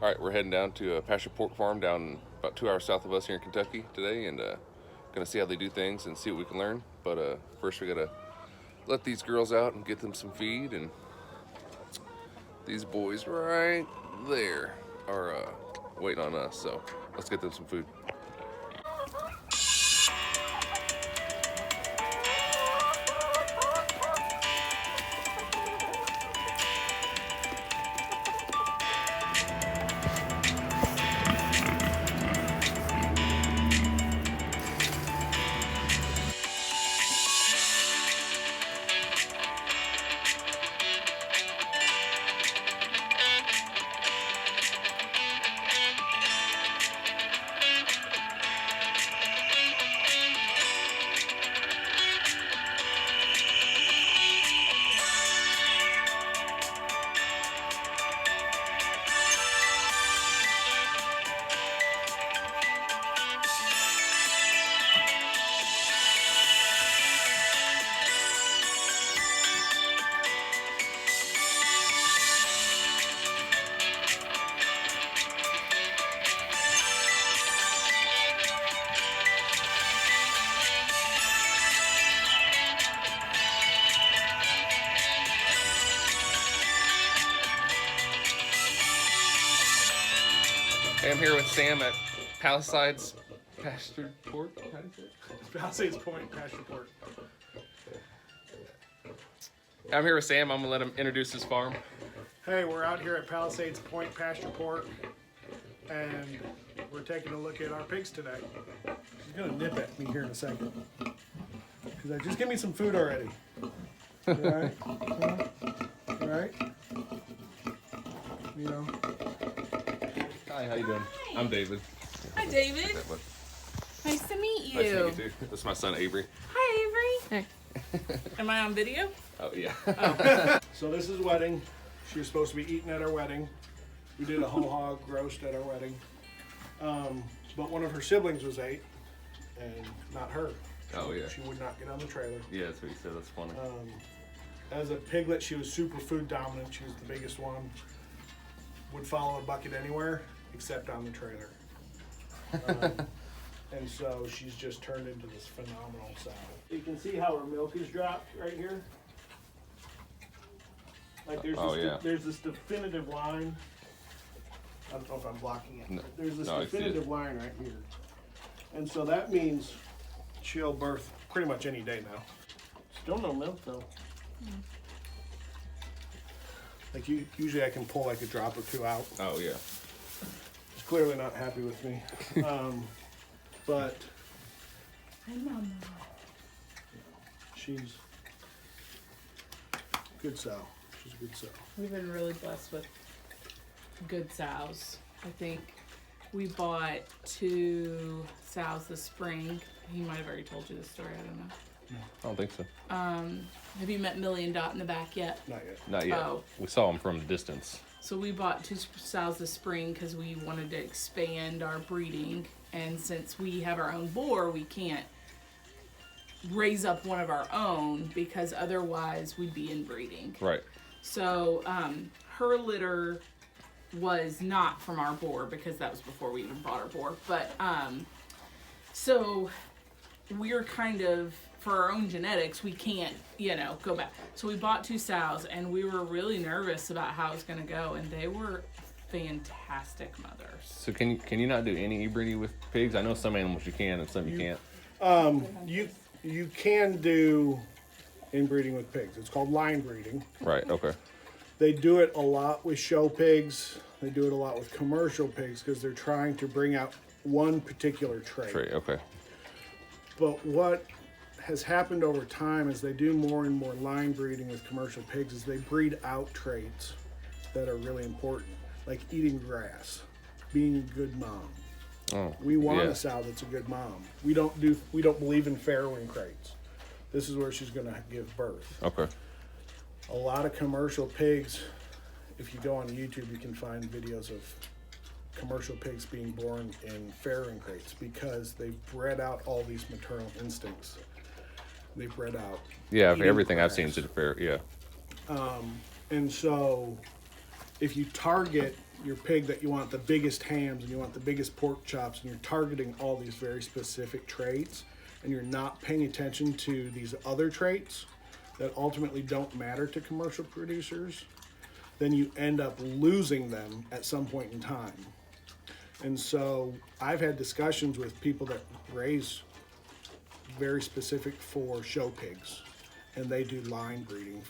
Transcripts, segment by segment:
All right, we're heading down to a pasture pork farm down about 2 hours south of us here in Kentucky today, and gonna see how they do things and see what we can learn. But first, we gotta let these girls out and get them some feed, and these boys right there are waiting on us. So let's get them some food. Hey, I'm here with Sam at Palisades Pasture Pork. How do you say it? Palisades Point Pasture Pork. I'm here with Sam. I'm gonna let him introduce his farm. Hey, we're out here at Palisades Point Pasture Pork, and we're taking a look at our pigs today. She's gonna nip at me here in a second. She's like, just give me some food already. All right? All right? You know? Hi, how you doing? I'm David. Hi, David. Nice to meet you. Nice to meet you too. This is my son Avery. Hi, Avery. Hey. Am I on video? Oh yeah. Oh. So this is wedding. She was supposed to be eating at our wedding. We did a whole hog roast at our wedding. But one of her siblings was ate, and not her. Oh yeah. She would not get on the trailer. Yeah, that's what he said. That's funny. As a piglet, she was super food dominant. She was the biggest one. Would follow a bucket anywhere except on the trailer. And so she's just turned into this phenomenal sow. You can see how her milk is dropped right here. Like there's this definitive line. I don't know if I'm blocking it. No. But there's this No, I see it. definitive line right here. And so that means she'll birth pretty much any day now. Still no milk though. Like usually I can pull like a drop or two out. Oh yeah. She's clearly not happy with me. But she's good sow. She's a good sow. We've been really blessed with good sows. I think we bought 2 sows this spring. He might have already told you this story. I don't know. I don't think so. Have you met Millie and Dot in the back yet? Not yet. Not yet. Oh. We saw him from a distance. So we bought 2 sows this spring because we wanted to expand our breeding. And since we have our own boar, we can't raise up one of our own because otherwise we'd be inbreeding. Right. So her litter was not from our boar because that was before we even bought our boar. But so we're kind of, for our own genetics, we can't, go back. So we bought 2 sows, and we were really nervous about how it was going to go, and they were fantastic mothers. So can you not do any breeding with pigs? I know some animals you can and some you can't. You can do inbreeding with pigs. It's called line breeding. Right. Okay. They do it a lot with show pigs. They do it a lot with commercial pigs because they're trying to bring out one particular trait. Okay. But what has happened over time as they do more and more line breeding with commercial pigs is they breed out traits that are really important, like eating grass, being a good mom. Oh. We want yeah. a sow that's a good mom. We don't believe in farrowing crates. This is where she's going to give birth. Okay. A lot of commercial pigs, if you go on YouTube, you can find videos of commercial pigs being born in farrowing crates because they've bred out all these maternal instincts. They've bred out. Yeah, eating everything grass. I've seen is fair. Yeah. And so if you target your pig that you want the biggest hams and you want the biggest pork chops, and you're targeting all these very specific traits, and you're not paying attention to these other traits that ultimately don't matter to commercial producers, then you end up losing them at some point in time. And so I've had discussions with people that raise very specific for show pigs, and they do line breeding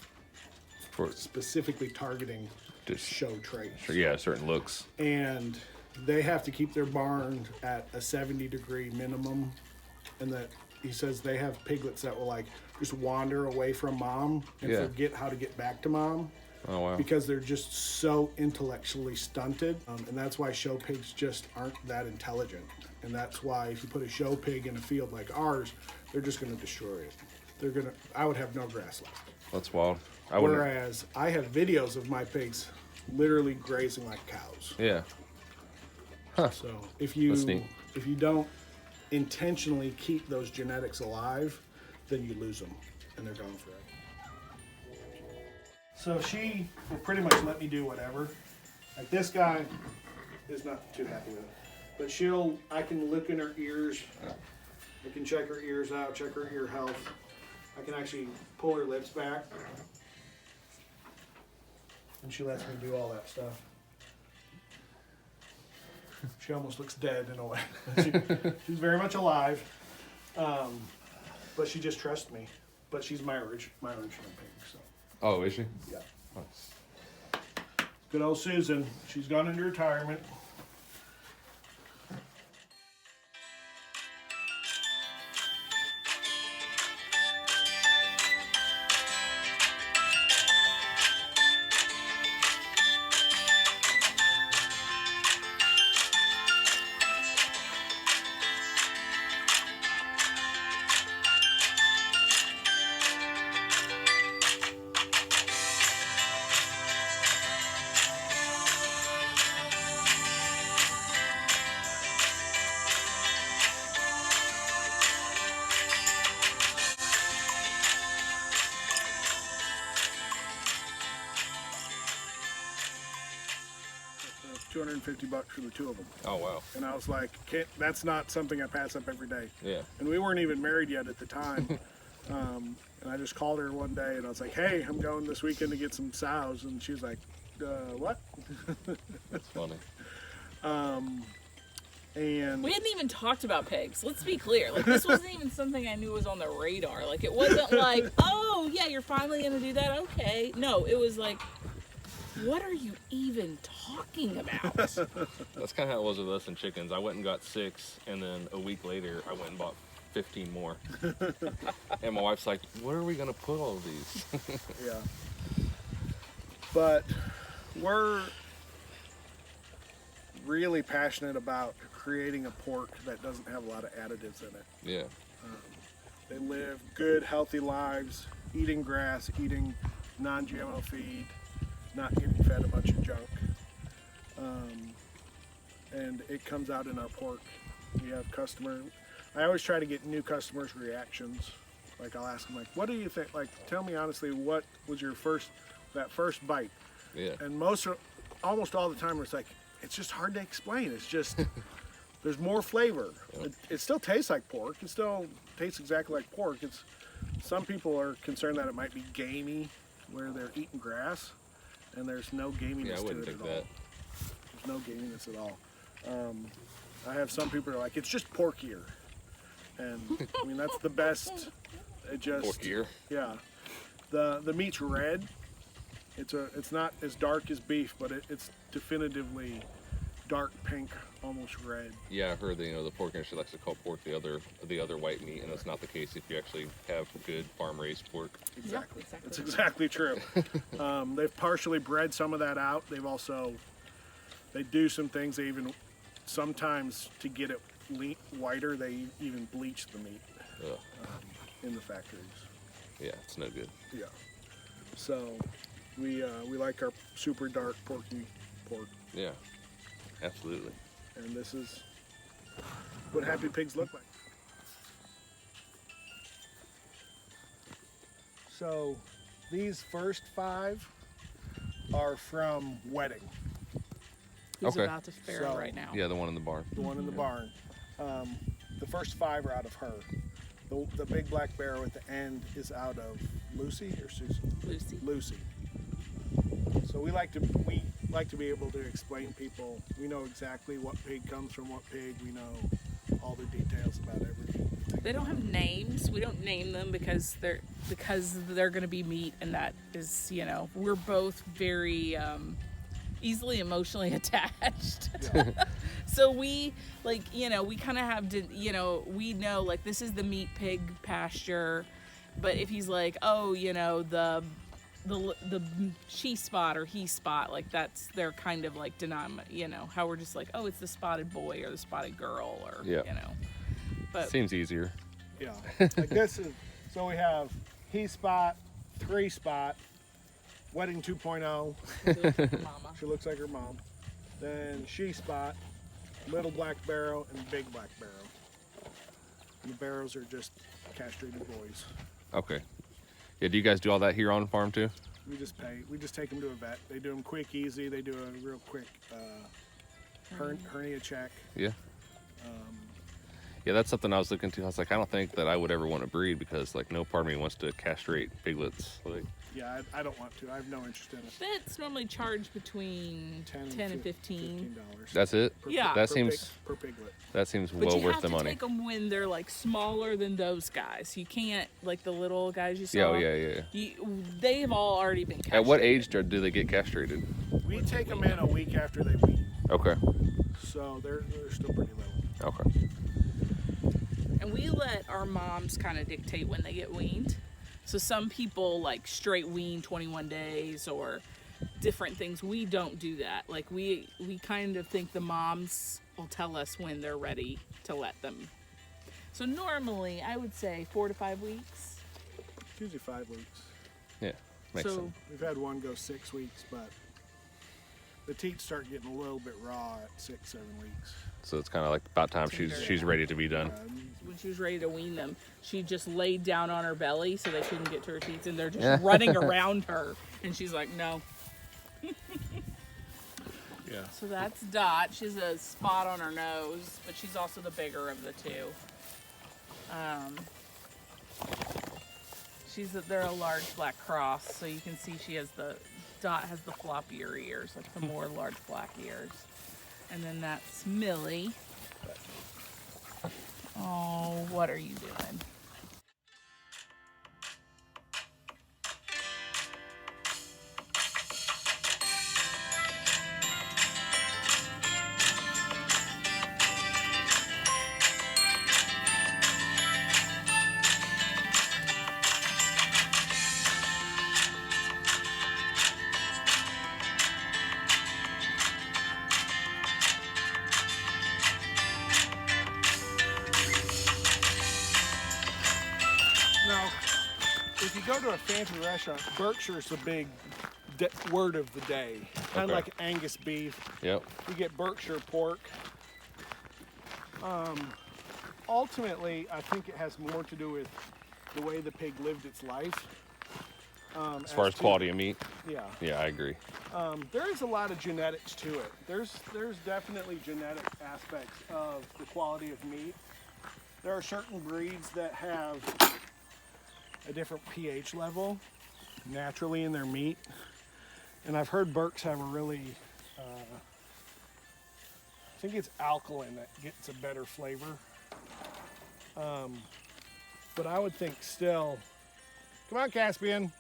For specifically targeting Just- show traits. yeah, certain looks. And they have to keep their barn at a 70-degree minimum, and that he says they have piglets that will like just wander away from mom and Yeah. forget how to get back to mom. Oh wow. Because they're just so intellectually stunted, and that's why show pigs just aren't that intelligent. And that's why if you put a show pig in a field like ours, they're just going to destroy it. I would have no grass left. That's wild. I wouldn't. Whereas I have videos of my pigs literally grazing like cows. Yeah. So That's neat. if you don't intentionally keep those genetics alive, then you lose them, and they're gone forever. So she will pretty much let me do whatever. Like this guy is not too happy with it, but I can look in her ears. I can check her ears out, check her ear health. I can actually pull her lips back, and she lets me do all that stuff. She almost looks dead in a way. She's very much alive, but she just trusts me. But she's my original pig. So Oh, is she? yeah, Nice. good old Susan. She's gone into retirement. $250 for the two of them. Oh wow. And I was like, that's not something I pass up every day. Yeah. And we weren't even married yet at the time. And I just called her one day and I was like, hey, I'm going this weekend to get some sows. And she was like, what? That's funny. And We hadn't even talked about pigs. Let's be clear. Like, this wasn't even something I knew was on the radar. Like, it wasn't like, oh, yeah, you're finally going to do that? Okay. No, it was like, what are you even talking about? That's kind of how it was with us and chickens. I went and got 6, and then a week later, I went and bought 15 more. And my wife's like, "Where are we gonna put all of these?" yeah. But we're really passionate about creating a pork that doesn't have a lot of additives in it. Yeah. They live good, healthy lives, eating grass, eating non-GMO feed, not getting fed a bunch of junk. And it comes out in our pork. We have I always try to get new customers' reactions. Like I'll ask them, like, what do you think? Like, tell me honestly, what was that first bite? Yeah. And almost all the time it's like, it's just hard to explain. It's just, there's more flavor. It still tastes like pork. It still tastes exactly like pork. Some people are concerned that it might be gamey where they're eating grass, and there's no gaminess Yeah, I to wouldn't it at think all. that. There's no gaminess at all. I have some people who are like, it's just porkier. And I mean, that's the best. It just, Porkier. yeah. The meat's red. It's not as dark as beef, but it's definitively dark pink, almost red. Yeah, I heard that the pork industry likes to call pork the other white meat, and that's not the case if you actually have good farm-raised pork. Exactly. exactly. That's exactly true. They've partially bred some of that out. They do some things. They even sometimes to get it whiter, they even bleach the meat Ugh. in the factories. Yeah, it's no good. Yeah. So we like our super dark porky pork, Yeah, absolutely. and this is what happy pigs look like. So these first 5 are from wedding. Who's Okay. about to farrow So- right now. Yeah, the one in the barn. The one in the barn. The first 5 are out of her. The big black barrow at the end is out of Lucy or Susan? Lucy. Lucy. So we like to be able to explain to people. We know exactly what pig comes from what pig. We know all the details about everything. They don't have names. We don't name them because they're going to be meat, and that is, we're both very easily emotionally attached. Yeah. So we we kind of have to, we know like this is the meat pig pasture, but if he's like, oh, the she spot or he spot, like that's their kind of like how we're just like, oh, it's the spotted boy or the spotted girl or Yeah. But Seems easier. Yeah. Like this is, so we have he spot, 3 spot, wedding 2.0. mama. She looks like her mom. Then she spot, little black barrow, and big black barrow. And the barrows are just castrated boys. Okay. Yeah, do you guys do all that here on farm too? We just take them to a vet. They do them quick, easy. They do a real quick hernia check. Yeah. Yeah, that's something I was looking to. I was like, I don't think that I would ever want to breed because like no part of me wants to castrate piglets. Like, Yeah, I don't want to. I have no interest in it. Vets normally charge between 10 and 15. $15 that's it? Yeah. That seems per piglet. that seems But well you worth have the to money. take them when they're like smaller than those guys. You can't like the little guys you saw. Yeah, oh, yeah. They've all already been castrated. At what age do they get castrated? We take them in a week after they wean, Okay. so they're still pretty little. Okay. And we let our moms kind of dictate when they get weaned. So some people like straight wean 21 days or different things. We don't do that. Like we kind of think the moms will tell us when they're ready to let them. So normally I would say 4 to 5 weeks. Usually 5 weeks. Yeah. Makes So sense. We've had one go 6 weeks, but the teats start getting a little bit raw at 6, 7 weeks. So it's kind of like about time she's ready to be done. when she was ready to wean them, she just laid down on her belly so they couldn't get to her teats, and they're just running around her. And she's like, no. Yeah. So that's Dot. She's a spot on her nose, but she's also the bigger of the two. They're a large black cross, so you can see Dot has the floppier ears, like the more large black ears. And then that's Millie. Oh, what are you doing? Now, if you go to a fancy restaurant, Berkshire's the big word of the day. Kind of Okay. like Angus beef. Yep. You get Berkshire pork. Ultimately, I think it has more to do with the way the pig lived its life. As far as quality of meat, Yeah. yeah, I agree. There is a lot of genetics to it. There's definitely genetic aspects of the quality of meat. There are certain breeds that have a different pH level naturally in their meat. And I've heard Berks have a really, I think it's alkaline that gets a better flavor. But I would think still, come on Caspian.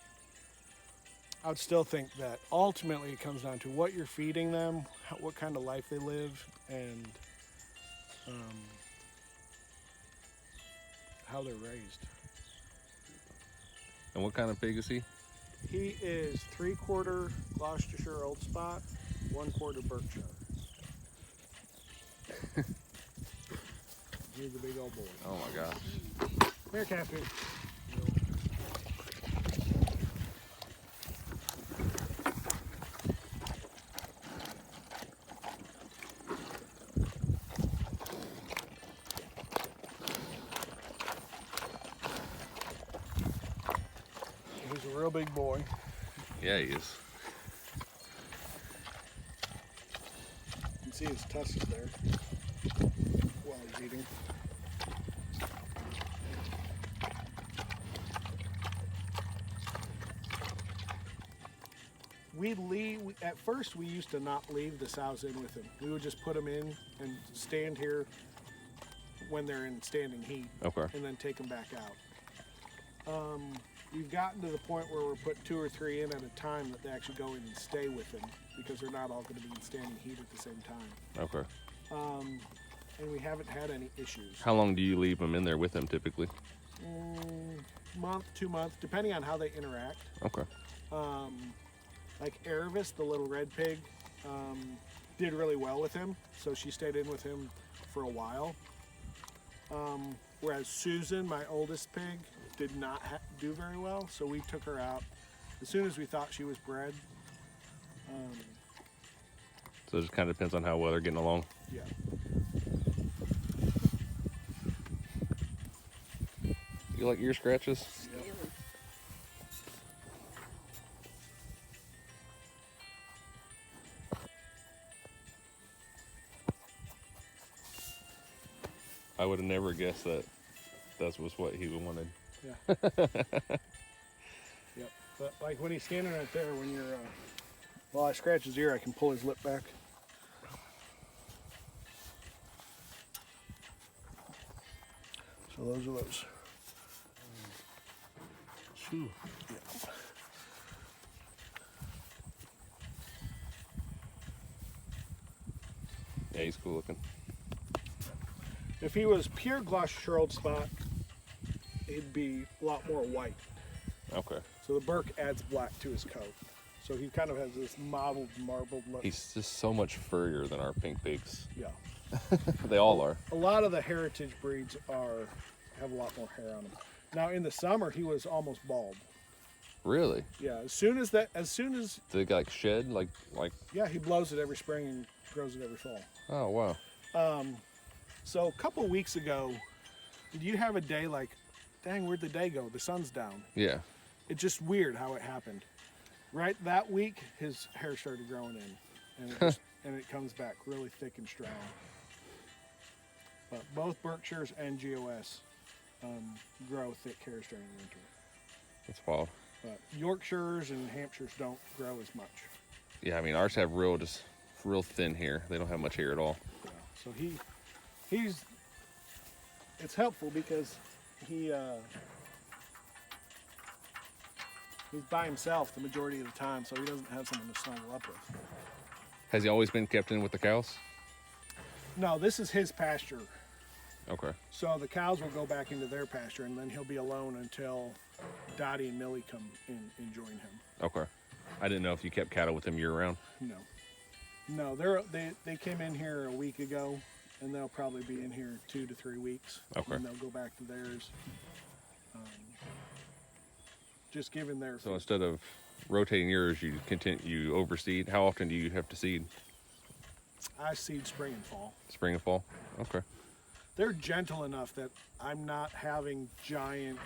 I would still think that ultimately it comes down to what you're feeding them, what kind of life they live, and how they're raised. And what kind of pig is he? He is 3/4 Gloucestershire Old Spot, 1/4 Berkshire. He's a big old boy. Oh my gosh. Come here, Caspian. He's a real big boy. Yeah, he is. see his tusks there while he's eating. At first we used to not leave the sows in with him. We would just put them in and stand here when they're in standing heat, Okay. and then take them back out. We've gotten to the point where we're putting 2 or 3 in at a time that they actually go in and stay with him, because they're not all going to be in standing heat at the same time. Okay. And we haven't had any issues. How long do you leave them in there with them typically? Month, 2 months, depending on how they interact. Okay. Like Aravis, the little red pig, did really well with him, so she stayed in with him for a while. Whereas Susan, my oldest pig, did not do very well, so we took her out as soon as we thought she was bred. So it just kind of depends on how well they're getting along. Yeah. You like ear scratches? I would have never guessed that was what he wanted. Yeah. Yep. But like when he's standing right there, when you're, while I scratch his ear, I can pull his lip back. So those are those. Yeah. Yeah, he's cool looking. If he was pure Gloucestershire Old Spot, he'd be a lot more white. Okay. So the Burke adds black to his coat. So he kind of has this mottled, marbled look. He's just so much furrier than our pink pigs. Yeah. They all are. A lot of the heritage breeds have a lot more hair on them. Now in the summer, he was almost bald. Really? Yeah. As soon as Do they like shed? Like? yeah, he blows it every spring and grows it every fall. Oh wow. So a couple weeks ago, did you have a day like, dang, where'd the day go? The sun's down. Yeah. It's just weird how it happened. Right that week, his hair started growing in, and it comes back really thick and strong. But both Berkshires and GOS grow thick hairs during the winter. That's wild. But Yorkshires and Hampshires don't grow as much. Yeah, I mean ours have real thin hair. They don't have much hair at all. Yeah. So he's it's helpful because he's by himself the majority of the time, so he doesn't have someone to snuggle up with. Has he always been kept in with the cows? No, this is his pasture. Okay. So the cows will go back into their pasture, and then he'll be alone until Dottie and Millie come in and join him. Okay. I didn't know if you kept cattle with him year round. No, they came in here a week ago, and they'll probably be in here 2 to 3 weeks. Okay. And they'll go back to theirs. Just given their. So instead of rotating yours, you overseed. How often do you have to seed? I seed spring and fall. Spring and fall? Okay. They're gentle enough that I'm not having giant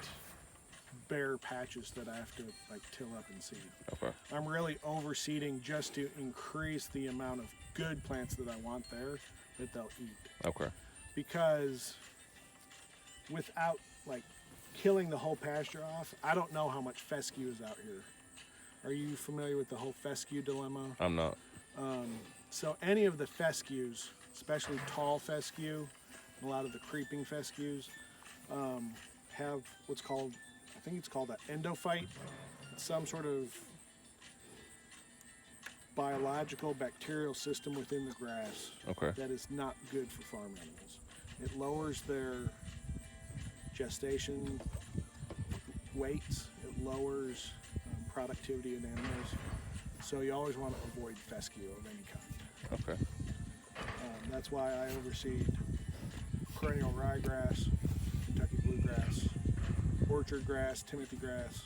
bare patches that I have to like till up and seed. Okay. I'm really overseeding just to increase the amount of good plants that I want there that they'll eat. Okay. Because without like killing the whole pasture off, I don't know how much fescue is out here. Are you familiar with the whole fescue dilemma? I'm not. So any of the fescues, especially tall fescue, a lot of the creeping fescues, have what's called, I think it's called an endophyte. It's some sort of biological bacterial system within the grass Okay. that is not good for farm animals. It lowers their gestation weights, it lowers productivity in animals. So you always want to avoid fescue of any kind. Okay. That's why I overseed perennial ryegrass, Kentucky bluegrass, orchard grass, Timothy grass.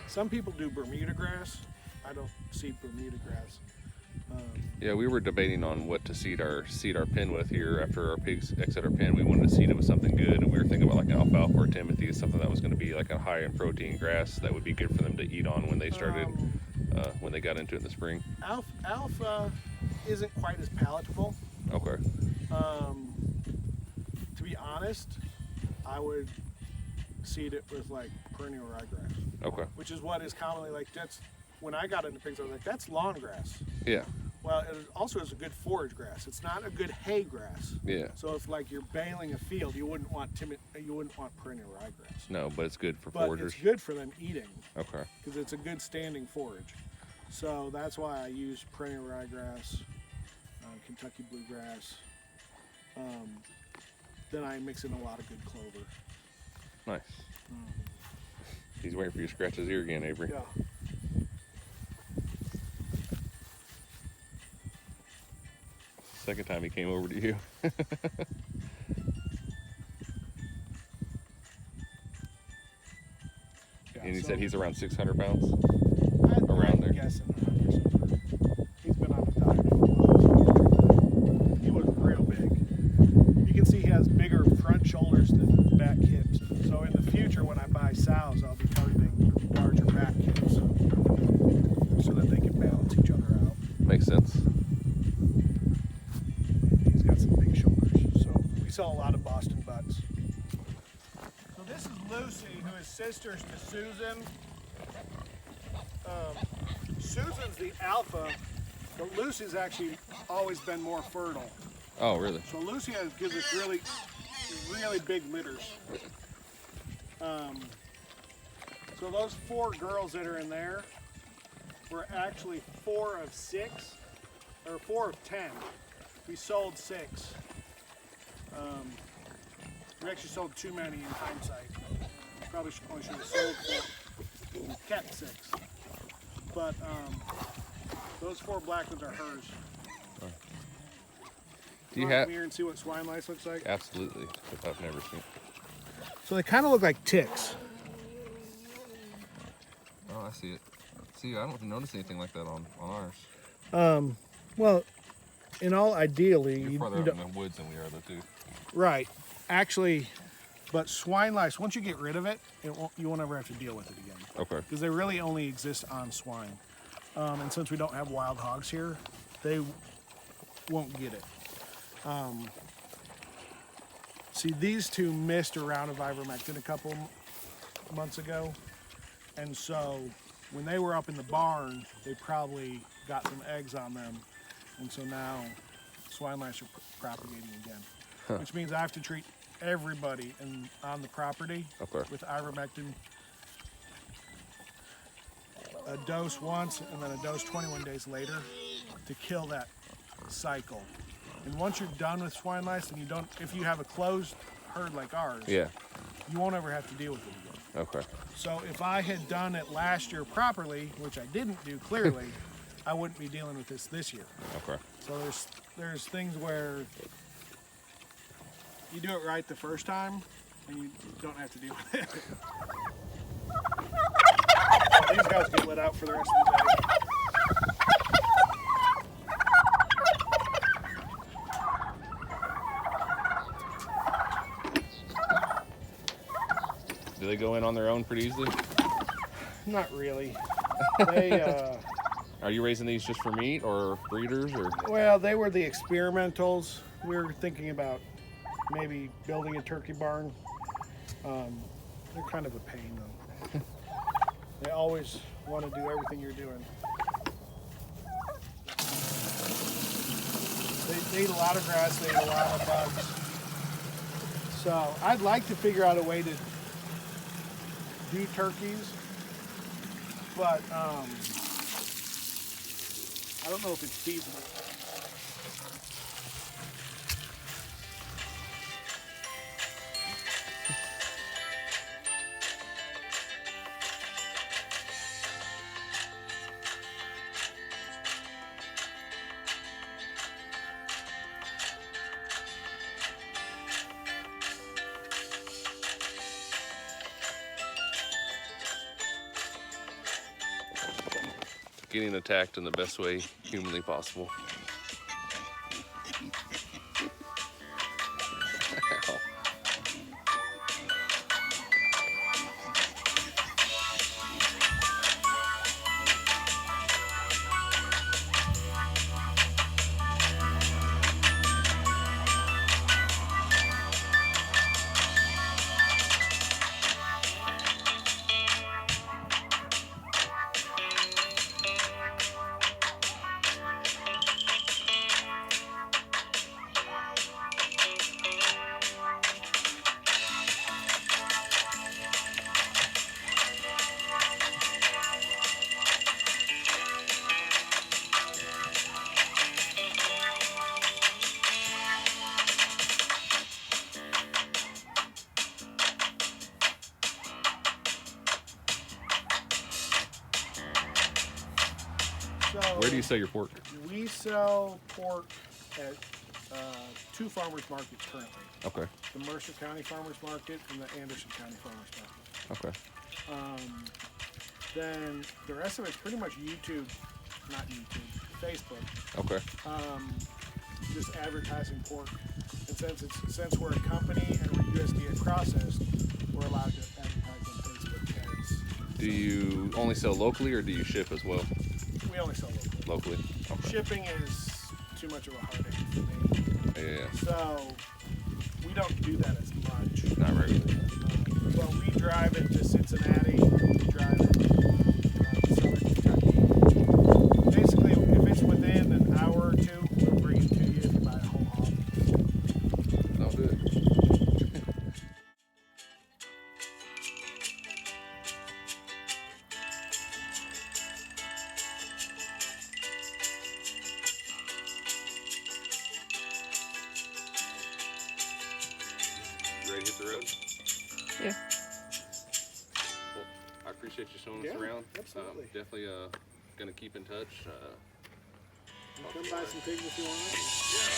Some people do Bermuda grass. I don't seed Bermuda grass. Yeah, we were debating on what to seed our pen with here after our pigs exit our pen. We wanted to seed it with something good, and we were thinking about like an alfalfa or Timothy, something that was going to be like a high in protein grass that would be good for them to eat on when they started when they got into it in the spring? Alpha isn't quite as palatable. Okay. To be honest, I would seed it with like perennial ryegrass, Okay. which is what is commonly like. That's when I got into pigs. I was like, that's lawn grass. Yeah. Well, it also is a good forage grass. It's not a good hay grass. Yeah. So if like you're baling a field, you wouldn't want perennial ryegrass. No, but it's good for But foragers. it's good for them eating Okay. because it's a good standing forage. So that's why I use perennial ryegrass, Kentucky bluegrass. Then I mix in a lot of good clover. Nice. He's waiting for you to scratch his ear again, Avery. Yeah. Second time he came over to you. And he said he's around 600 pounds. around there. Guessing 100%. He's been on a diet for a while. He was real big. You can see he has bigger front shoulders than back hips. So in the future, when I buy sows, I'll be targeting larger back hips so that they can balance each other out. Makes sense. He's got some big shoulders. So we sell a lot of Boston butts. So this is Lucy, who is sisters to Susan. Susan's the alpha, but Lucy's actually always been more fertile. Oh, really? So Lucy gives us really, really big litters. So those 4 girls that are in there were actually 4 of 6, or 4 of 10. We sold 6. We actually sold too many in hindsight. Probably only should have sold 4. We kept 6. But those 4 black ones are hers. Do you Want to have? come here and see what swine lice looks like? Absolutely. If I've never seen. So they kind of look like ticks. Oh, I see it. See, I don't notice anything like that on ours. Well, in all ideally, You're you farther out don't, in the woods than we are, though, too. right. Actually, but swine lice, once you get rid of it, you won't ever have to deal with it again. Okay. Because they really only exist on swine. And since we don't have wild hogs here, they won't get it. See, these 2 missed a round of ivermectin a couple months ago. And so when they were up in the barn, they probably got some eggs on them. And so now swine lice are propagating again. Which means I have to treat everybody on the property with ivermectin. A dose once and then a dose 21 days later to kill that cycle. And once you're done with swine lice, and if you have a closed herd like ours, Yeah. you won't ever have to deal with it again. Okay. So if I had done it last year properly, which I didn't do clearly, I wouldn't be dealing with this year. Okay. So there's things where you do it right the first time, and you don't have to deal with it. Oh, these guys get let out for the rest of the day. Do they go in on their own pretty easily? Not really. They, Are you raising these just for meat or breeders or? well, they were the experimentals. We were thinking about maybe building a turkey barn. They're kind of a pain though. They always want to do everything you're doing. They eat a lot of grass, they eat a lot of bugs. So I'd like to figure out a way to do turkeys, but I don't know if it's feasible. Getting attacked in the best way humanly possible. do you sell your pork? We sell pork at 2 farmers markets currently. Okay. The Mercer County Farmers Market and the Anderson County Farmers Market. Okay. Then the rest of it's pretty much YouTube, not YouTube, Facebook. Okay. Just advertising pork. And since we're a company and we're USDA processed, we're allowed to advertise on Facebook ads. Do you only sell locally or do you ship as well? We only sell locally. Locally. Okay. Shipping is too much of a heartache for me. Yeah. So we don't do that as much. Not regularly. But we drive it to Cincinnati. We drive it to Southern Kentucky. Basically, if it's within an hour or two, we'll bring it to you if you buy a whole hog. I'll do it. You ready to hit the road? Yeah. Well, I appreciate you showing us Yeah, around. absolutely. Definitely gonna keep in touch. Come buy some pigs if you want. Yeah,